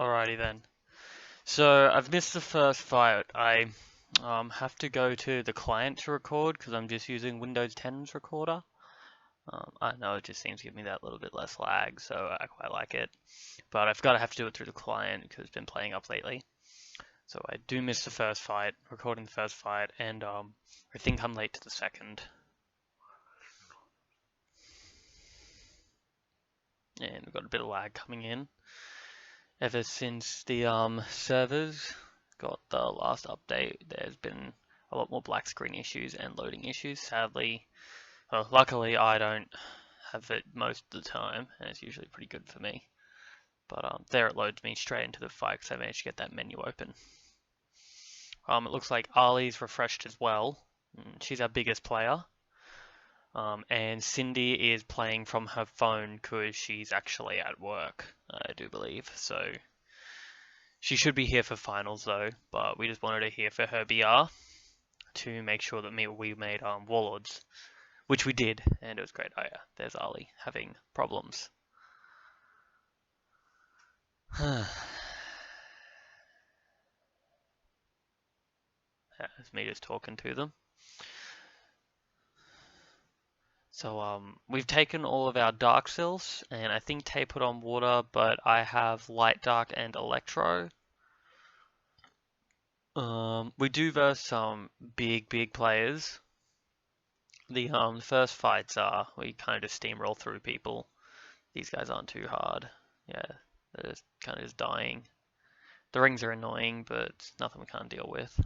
Alrighty then. So I've missed the first fight. I have to go to the client to record because I'm just using Windows 10's recorder. I know it just seems to give me that little bit less lag, so I quite like it. But I've got to have to do it through the client because it's been playing up lately. So I do miss the first fight, recording the first fight, and I think I'm late to the second. And we've got a bit of lag coming in. Ever since the servers got the last update, there's been a lot more black screen issues and loading issues. Sadly, well, luckily I don't have it most of the time, and it's usually pretty good for me. But there it loads me straight into the fight because I managed to get that menu open. It looks like Ali's refreshed as well. She's our biggest player. And Cindy is playing from her phone because she's actually at work, I do believe. So she should be here for finals though, but we just wanted her here for her BR to make sure that we made Warlords, which we did, and it was great. Oh yeah, there's Ali having problems. It's me just talking to them. So we've taken all of our Dark Sills, and I think Tay put on Water, but I have Light, Dark, and Electro. We do verse some big players. The first fights are we kind of just steamroll through people. These guys aren't too hard. Yeah, they're just kind of just dying. The rings are annoying, but it's nothing we can't deal with.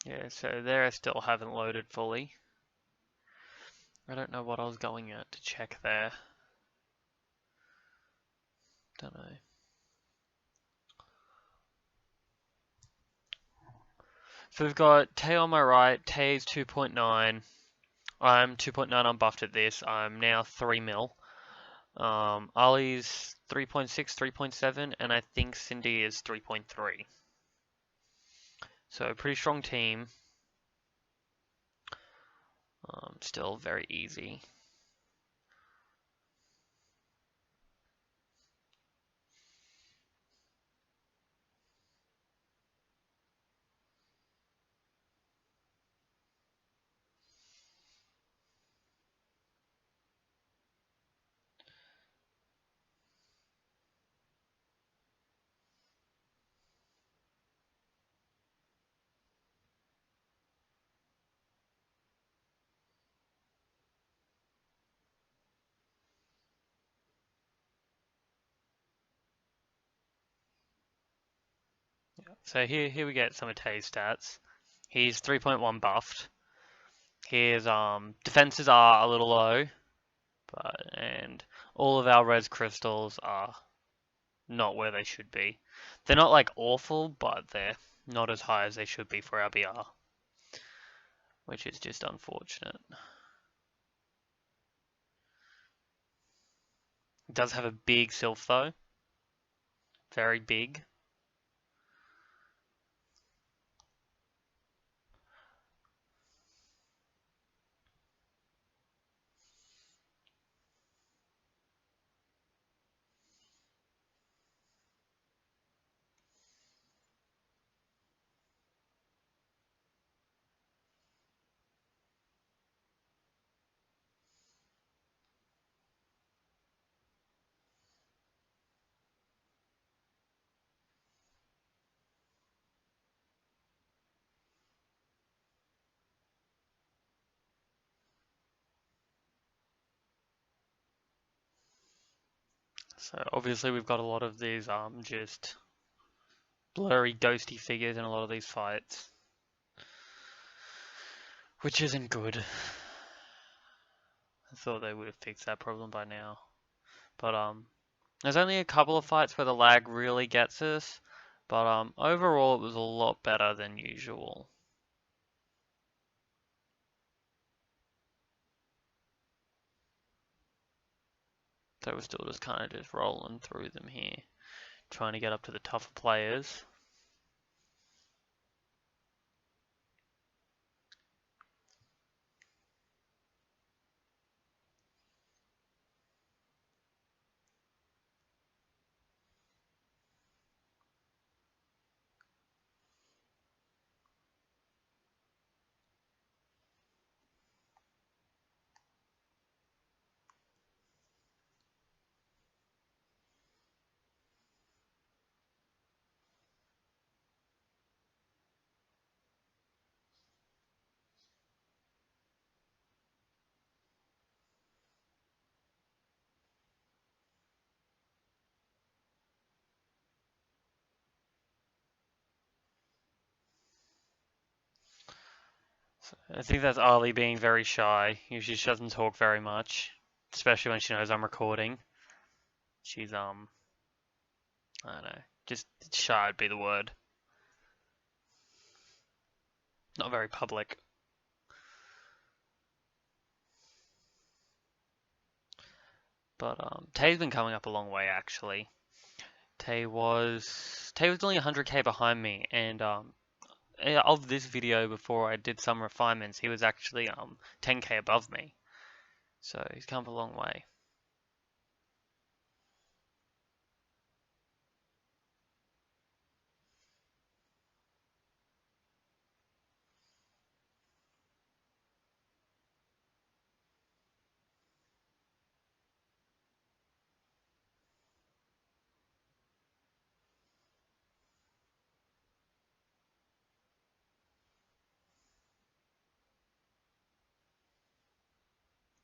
Yeah, so there I still haven't loaded fully. I don't know what I was going at to check there. Don't know. So we've got Tay on my right. Tay's 2.9. I'm 2.9 unbuffed at this. I'm now 3 mil. Ali's 3.6, 3.7, and I think Cindy is 3.3. So pretty strong team. Still very easy. So here we get some of Tay's stats. He's 3.1 buffed. His defenses are a little low, and all of our res crystals are not where they should be. They're not like awful, but they're not as high as they should be for our BR, which is just unfortunate. It does have a big Sylph though, very big. So obviously we've got a lot of these just blurry ghosty figures in a lot of these fights, which isn't good. I thought they would have fixed that problem by now, But there's only a couple of fights where the lag really gets us, but overall it was a lot better than usual. So we're still just kind of just rolling through them here, trying to get up to the tougher players. I think that's Ali being very shy. Usually she doesn't talk very much, especially when she knows I'm recording. She's I don't know, just shy would be the word. Not very public. But Tay's been coming up a long way actually. Tay was only 100k behind me, and of this video before I did some refinements, he was actually 10k above me. So he's come a long way.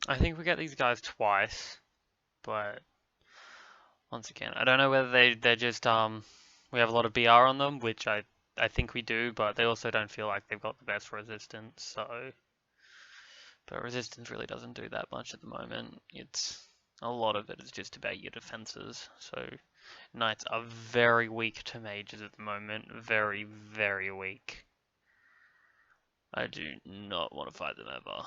I think we get these guys twice, but once again, I don't know whether they're just we have a lot of BR on them, which I think we do, but they also don't feel like they've got the best resistance. So, but resistance really doesn't do that much at the moment. It's a lot of it is just about your defenses. So knights are very weak to mages at the moment. Very, very weak. I do not want to fight them ever.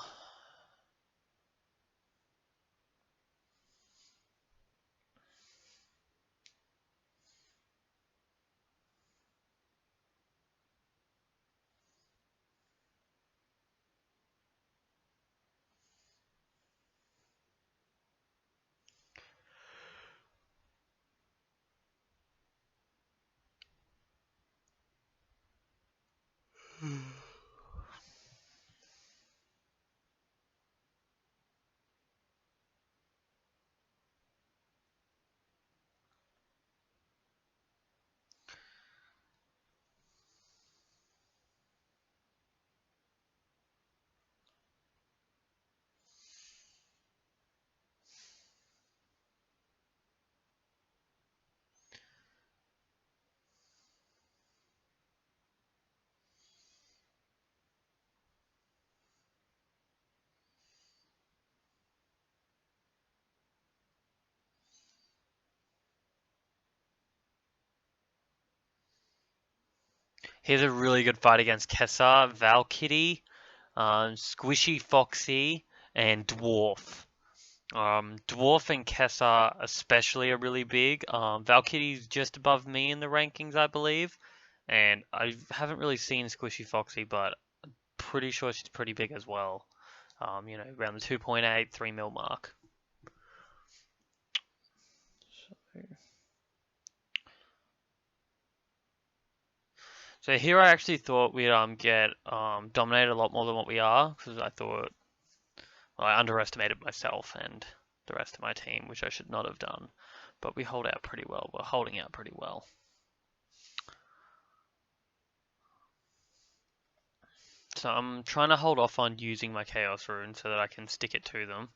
Here's a really good fight against Kessa, Valkyrie, Squishy Foxy, and Dwarf. Dwarf and Kessa especially are really big. Valkyrie's just above me in the rankings, I believe. And I haven't really seen Squishy Foxy, but pretty sure she's pretty big as well. Around the 2.8, 3 mil mark. So here I actually thought we'd get dominated a lot more than what we are, because I underestimated myself and the rest of my team, which I should not have done. But we hold out pretty well. We're holding out pretty well. So I'm trying to hold off on using my Chaos Rune so that I can stick it to them.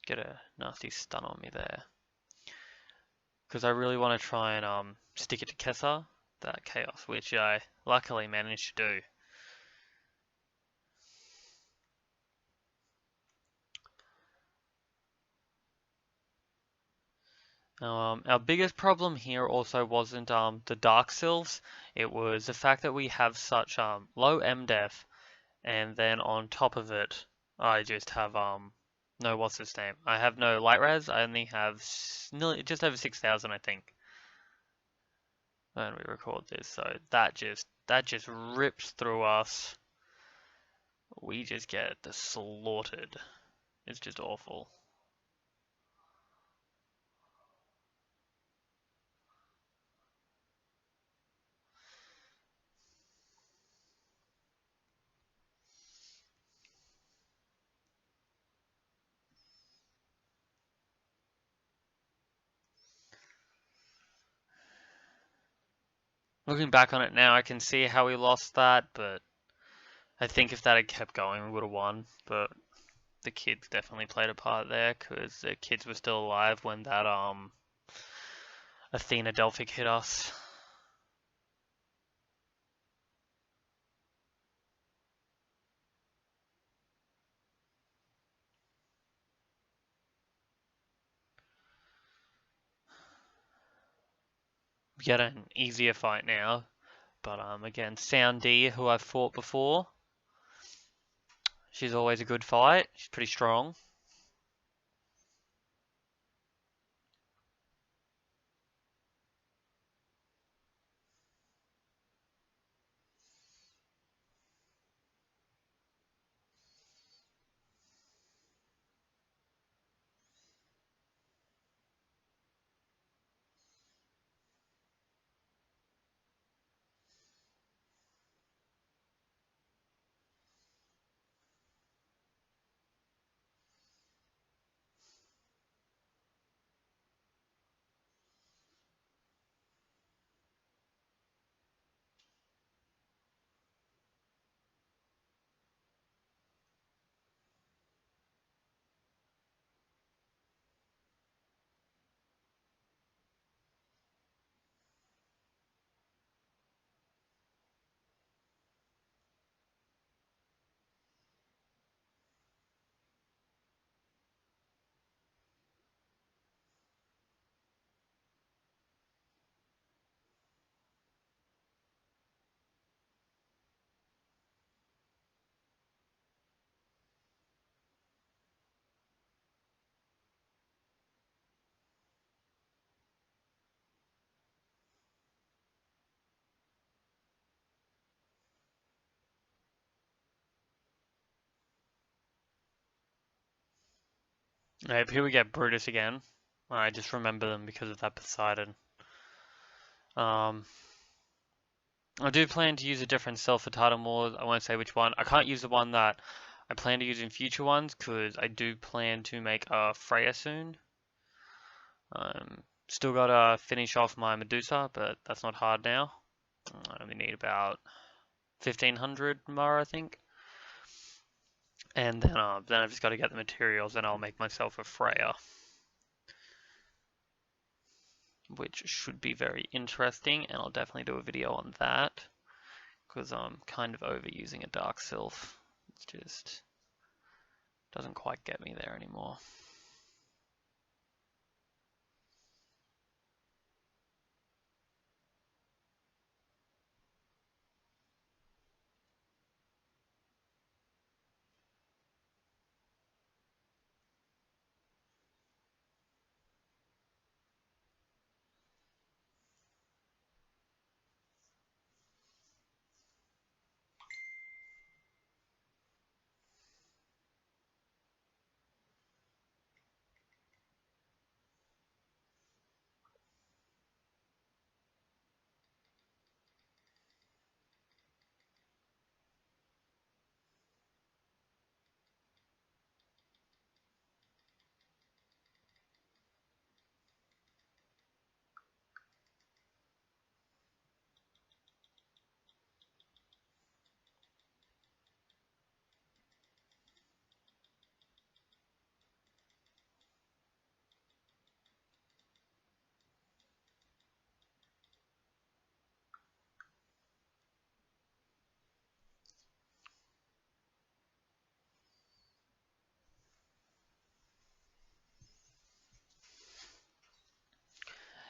Get a nasty stun on me there. Because I really want to try and stick it to Kessa, that Chaos, which I luckily managed to do. Our biggest problem here also wasn't the Dark Sylphs, it was the fact that we have such low MDef, and then on top of it, I just have no, what's his name? I have no light res. I only have nearly just over 6,000, I think, when we record this. So that just rips through us. We just get slaughtered. It's just awful. Looking back on it now, I can see how we lost that, but I think if that had kept going, we would have won. But the kids definitely played a part there because the kids were still alive when that Athena Delphic hit us. We get an easier fight now, but against Sound D, who I've fought before, she's always a good fight. She's pretty strong. Right, here we get Brutus again. I just remember them because of that Poseidon. Um, I do plan to use a different self for Titan Wars. I won't say which one. I can't use the one that I plan to use in future ones because I do plan to make a Freya soon. Still gotta finish off my Medusa, but that's not hard now. I only need about 1,500 more, I think. And then I've just got to get the materials, and I'll make myself a Freya, which should be very interesting. And I'll definitely do a video on that because I'm kind of overusing a Dark Sylph. It's just doesn't quite get me there anymore.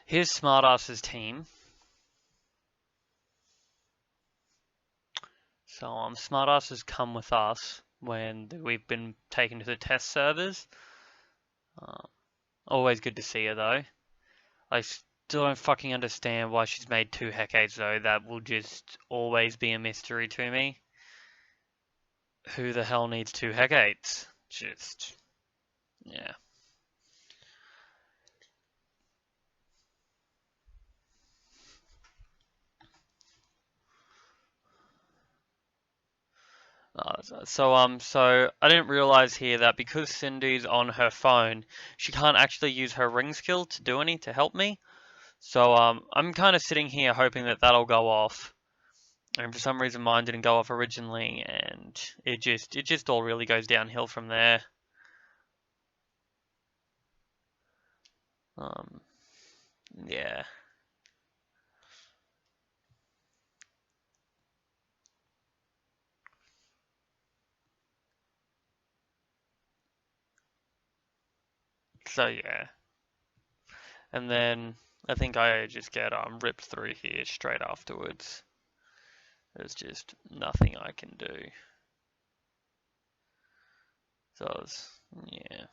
Here's Smartass's team. So Smartass has come with us when we've been taken to the test servers. Uh, Always good to see her though. I still don't fucking understand why she's made 2 Hecates though. That will just always be a mystery to me. Who the hell needs 2 Hecates? Just, yeah. So I didn't realize here that because Cindy's on her phone, she can't actually use her ring skill to help me. So I'm kind of sitting here hoping that that'll go off. And for some reason mine didn't go off originally, and it just all really goes downhill from there. Um, yeah. So yeah. And then I think I just get ripped through here straight afterwards. There's just nothing I can do. So yeah.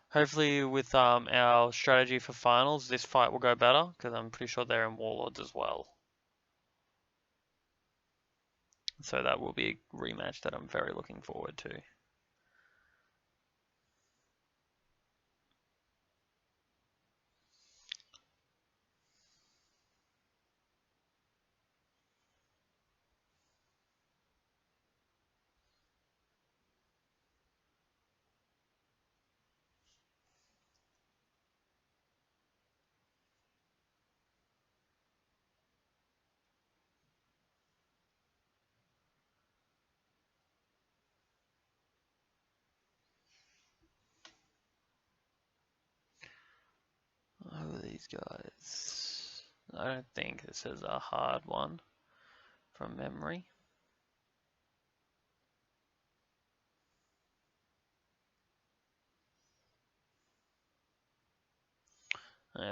Hopefully with our strategy for finals, this fight will go better, because I'm pretty sure they're in Warlords as well. So that will be a rematch that I'm very looking forward to. Oh, these guys. I don't think this is a hard one from memory.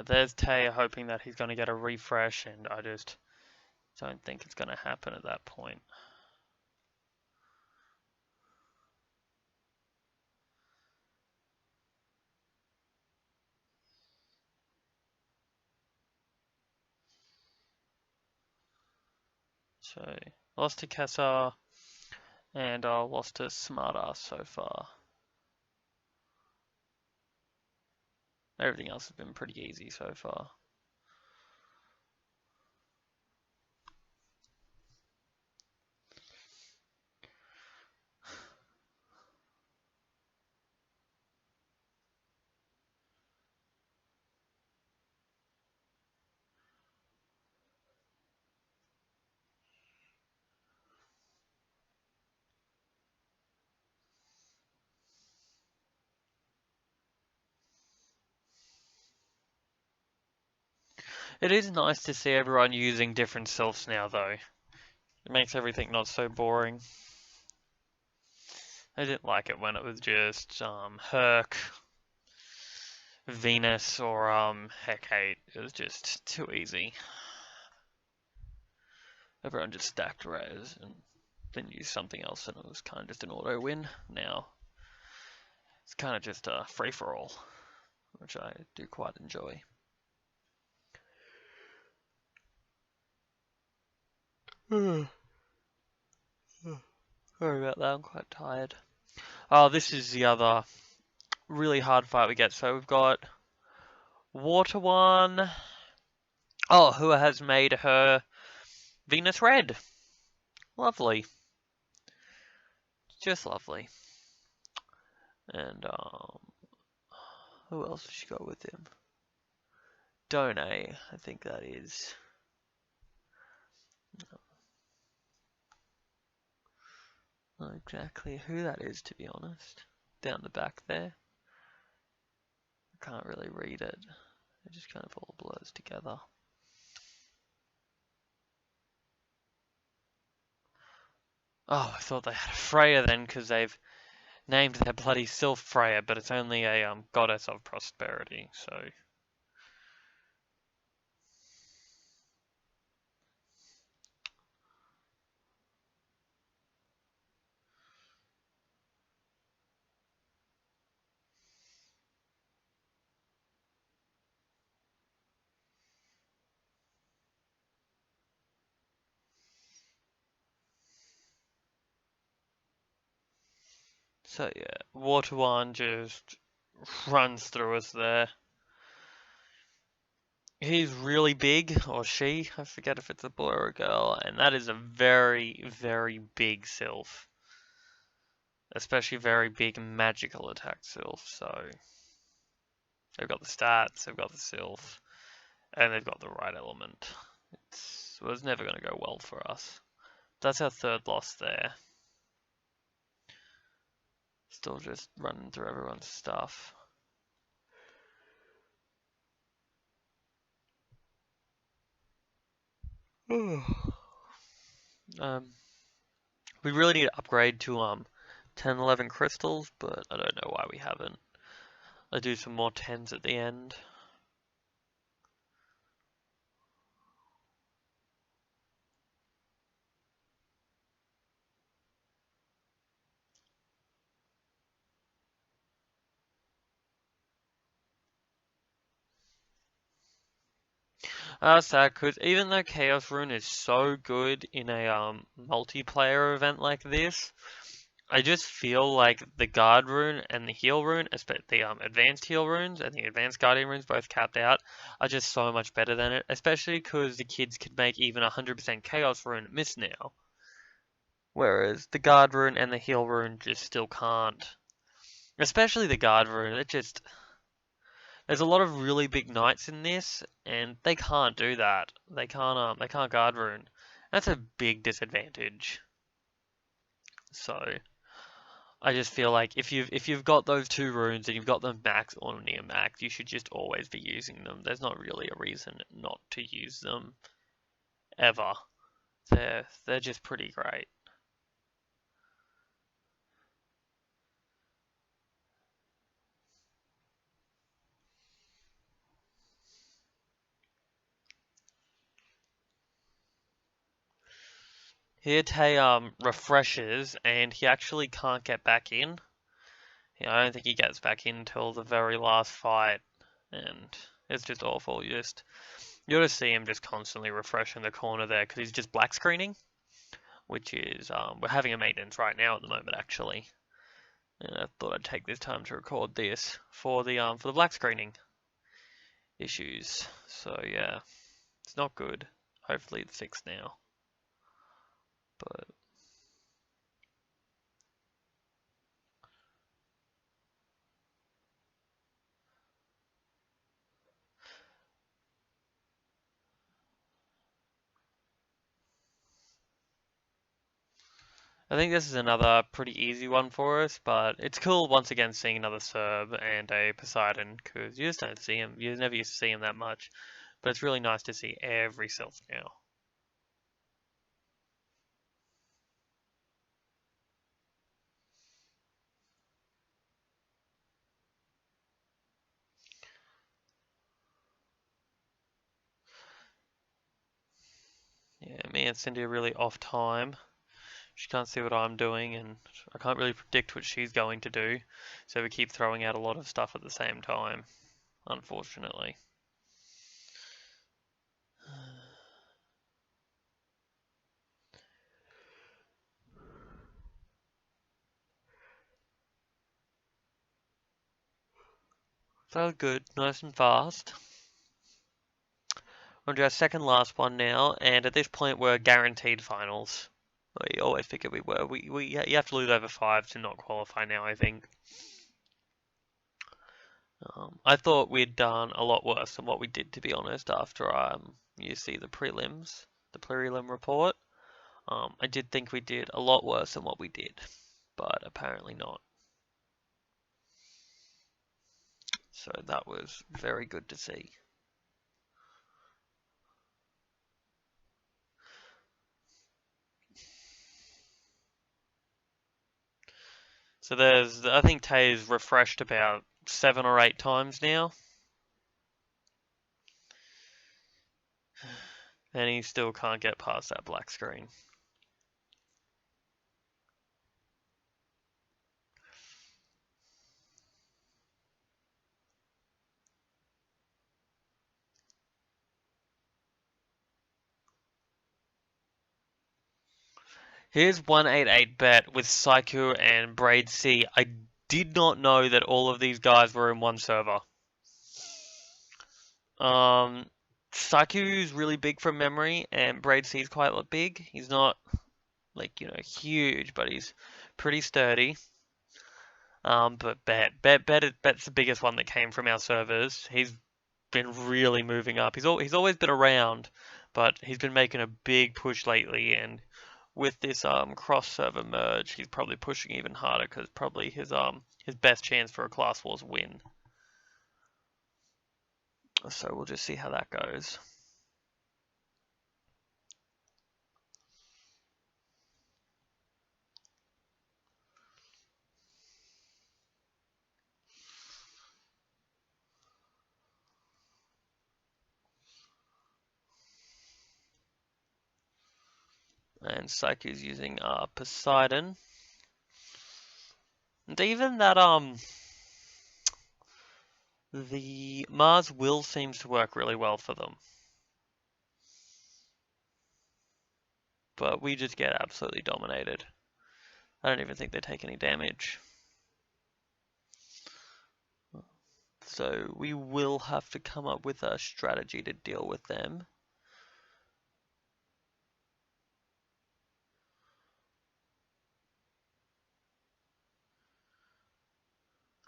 There's Tay hoping that he's going to get a refresh, and I just don't think it's going to happen at that point. So, lost to Kessa, and lost to Smartass so far. Everything else has been pretty easy so far. It is nice to see everyone using different selves now, though. It makes everything not so boring. I didn't like it when it was just Herc, Venus, or Hecate. It was just too easy. Everyone just stacked res and then used something else, and it was kind of just an auto win. Now it's kind of just a free for all, which I do quite enjoy. Sorry about that, I'm quite tired. Oh, this is the other really hard fight we get. So we've got Water One. Oh, who has made her Venus red. Lovely. Just lovely. And, who else has she got with him? Done, I think that is. Not exactly who that is, to be honest. Down the back there. I can't really read it. It just kind of all blurs together. Oh, I thought they had a Freya then, because they've named their bloody Sylph Freya, but it's only a goddess of prosperity, so So yeah, Water One just runs through us there. He's really big, or she, I forget if it's a boy or a girl, and that is a very, very big sylph. Especially very big magical attack sylph, so they've got the stats, they've got the sylph, and they've got the right element. It was never going to go well for us. That's our third loss there. Still just running through everyone's stuff. We really need to upgrade to 10, 11 crystals, but I don't know why we haven't. I do some more 10s at the end. Sad, because even though Chaos Rune is so good in a multiplayer event like this, I just feel like the Guard Rune and the Heal Rune, especially the Advanced Heal Runes and the Advanced Guardian Runes, both capped out, are just so much better than it, especially because the kids can make even 100% Chaos Rune miss now. Whereas the Guard Rune and the Heal Rune just still can't. Especially the Guard Rune, it just... There's a lot of really big knights in this, and they can't do that. They can't Guard Rune. That's a big disadvantage. So, I just feel like if you've got those two runes and you've got them max or near max, you should just always be using them. There's not really a reason not to use them ever. They're just pretty great. Here Tay refreshes and he actually can't get back in. Yeah, I don't think he gets back in until the very last fight, and it's just awful. You'll just see him just constantly refreshing the corner there because he's just black screening, which is we're having a maintenance right now at the moment actually. And I thought I'd take this time to record this for the black screening issues. So yeah, it's not good. Hopefully it's fixed now. But I think this is another pretty easy one for us, but it's cool once again seeing another Serb and a Poseidon, because you just don't see him. You never used to see him that much. But it's really nice to see every self now. Yeah, me and Cindy are really off time. She can't see what I'm doing, and I can't really predict what she's going to do. So we keep throwing out a lot of stuff at the same time, unfortunately. So good, nice and fast. We're on to our second last one now, and at this point we're guaranteed finals. We always figured we were. You have to lose over 5 to not qualify now, I think. I thought we'd done a lot worse than what we did, to be honest, after you see the prelims, the prelim report. I did think we did a lot worse than what we did, but apparently not. So that was very good to see. So I think Tay's refreshed about 7 or 8 times now, and he still can't get past that black screen. Here's 188 bet with Saiku and Braid C. I did not know that all of these guys were in one server. Um, Saiku's really big from memory, and Braid C's quite big. He's not like, huge, but he's pretty sturdy. But Bet's the biggest one that came from our servers. He's been really moving up. He's always been around, but he's been making a big push lately, and with this cross server merge, he's probably pushing even harder because probably his best chance for a Class Wars win. So we'll just see how that goes. And Psyche's using Poseidon. And even that the Mars will seems to work really well for them. But we just get absolutely dominated. I don't even think they take any damage. So we will have to come up with a strategy to deal with them.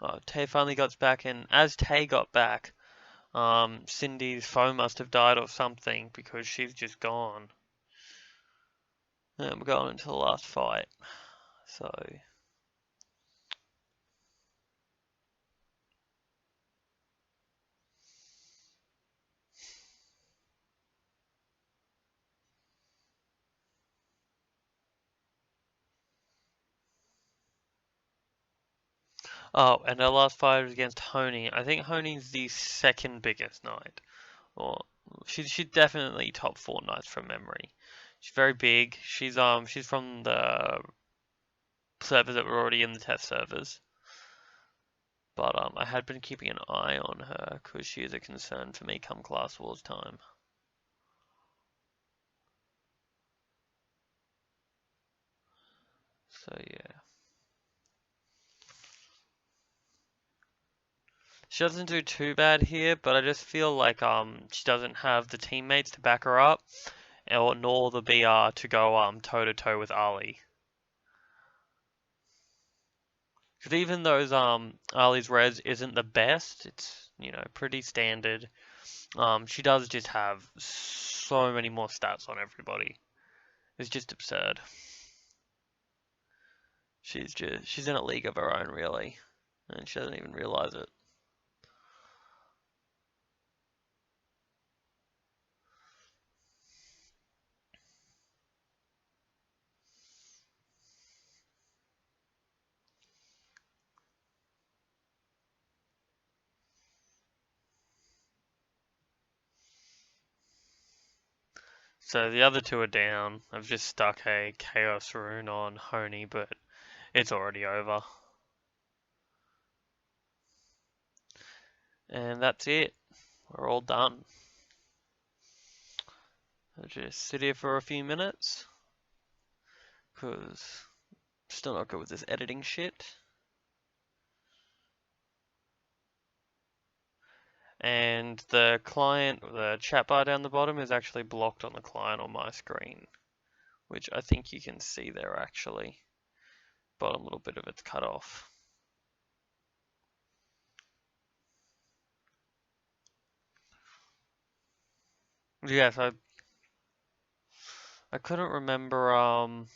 Oh, Tay finally got back, and as Tay got back, Cindy's phone must have died or something because she's just gone. And we're going into the last fight. So oh, and our last fight was against Honey. I think Honey's the second biggest knight. Or she's definitely top 4 knights from memory. She's very big. She's from the servers that were already in the test servers. But I had been keeping an eye on her because she is a concern for me come Class Wars time. So yeah. She doesn't do too bad here, but I just feel like she doesn't have the teammates to back her up, or nor the BR to go toe to toe with Ali. Because even though Ali's res isn't the best, it's pretty standard. She does just have so many more stats on everybody. It's just absurd. She's in a league of her own really, and she doesn't even realize it. So the other two are down. I've just stuck a Chaos Rune on Honey, but it's already over. And that's it. We're all done. I'll just sit here for a few minutes. Because I'm still not good with this editing shit. And the client, the chat bar down the bottom is actually blocked on the client on my screen. Which I think you can see there actually. Bottom little bit of it's cut off. Yes, I couldn't remember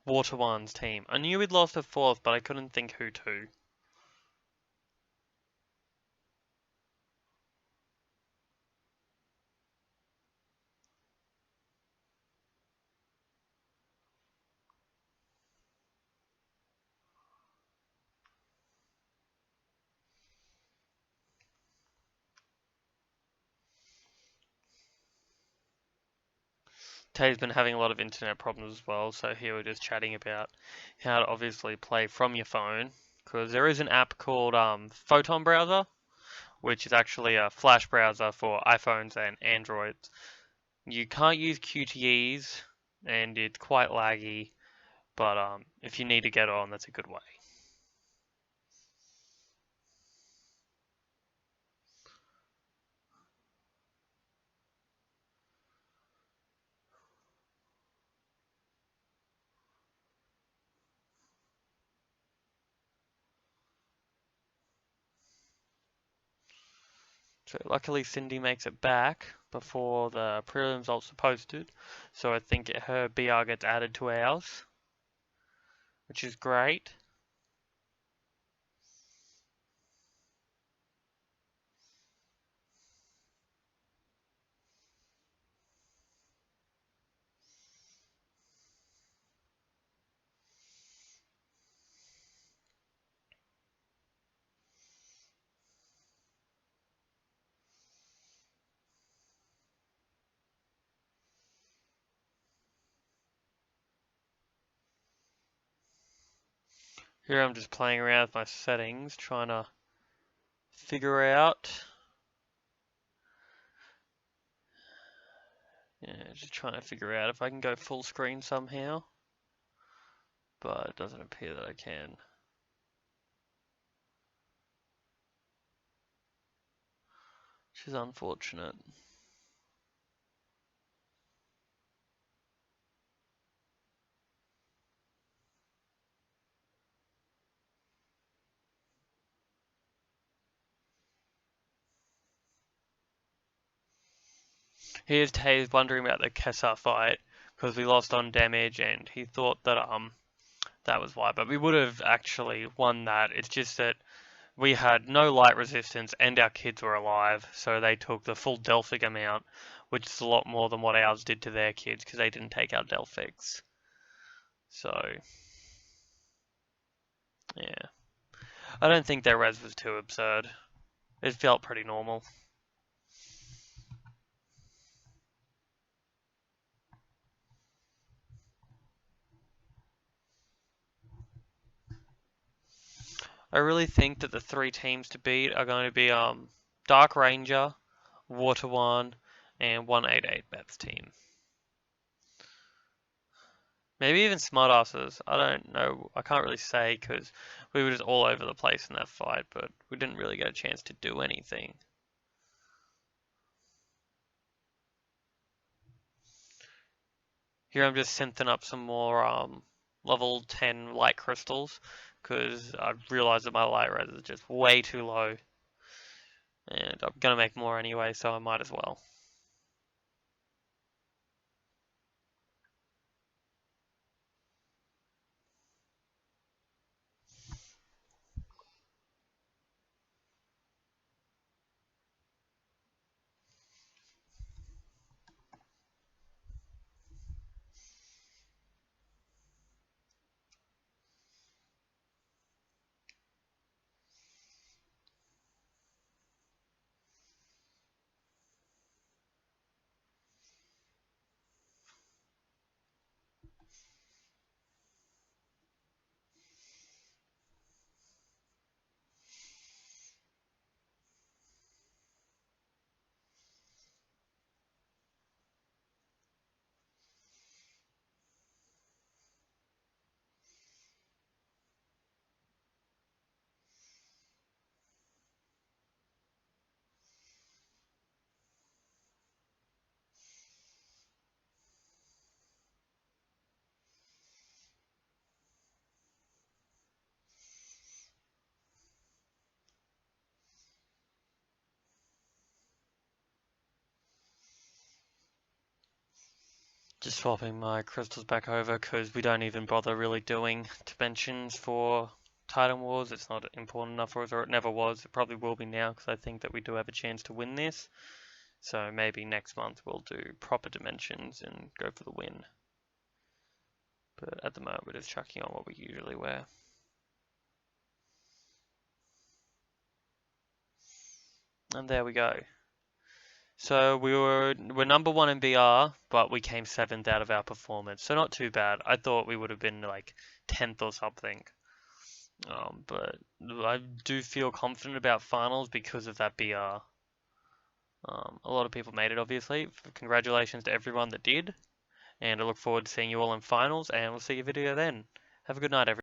Water One's team. I knew we'd lost the fourth, but I couldn't think who to. Tay's been having a lot of internet problems as well, so here we're just chatting about how to obviously play from your phone, because there is an app called Photon Browser, which is actually a Flash browser for iPhones and Androids. You can't use QTEs and it's quite laggy, but if you need to get on, that's a good way. So luckily Cindy makes it back before the prelim results are posted, so I think her BR gets added to ours, which is great. Here I'm just playing around with my settings, trying to figure out. Yeah, just trying to figure out if I can go full screen somehow, but it doesn't appear that I can. Which is unfortunate. Here's Taze wondering about the Kessa fight because we lost on damage and he thought that that was why, but we would have actually won that. It's just that we had no light resistance and our kids were alive, so they took the full Delphic amount, which is a lot more than what ours did to their kids because they didn't take our Delphics. So, yeah. I don't think their res was too absurd. It felt pretty normal. I really think that the three teams to beat are going to be Dark Ranger, Water One, and 188 Beth's team. Maybe even Smartasses. I don't know. I can't really say because we were just all over the place in that fight, but we didn't really get a chance to do anything. Here I'm just synthing up some more level 10 light crystals because I've realized that my light res is just way too low. And I'm going to make more anyway, so I might as well. Just swapping my crystals back over because we don't even bother really doing dimensions for Titan Wars. It's not important enough for us, or it never was. It probably will be now because I think that we do have a chance to win this. So maybe next month we'll do proper dimensions and go for the win. But at the moment we're just chucking on what we usually wear. And there we go. So we're number one in BR, but we came 7th out of our performance. So not too bad. I thought we would have been like 10th or something. But I do feel confident about finals because of that BR. A lot of people made it, obviously. Congratulations to everyone that did. And I look forward to seeing you all in finals, and we'll see your video then. Have a good night, everyone.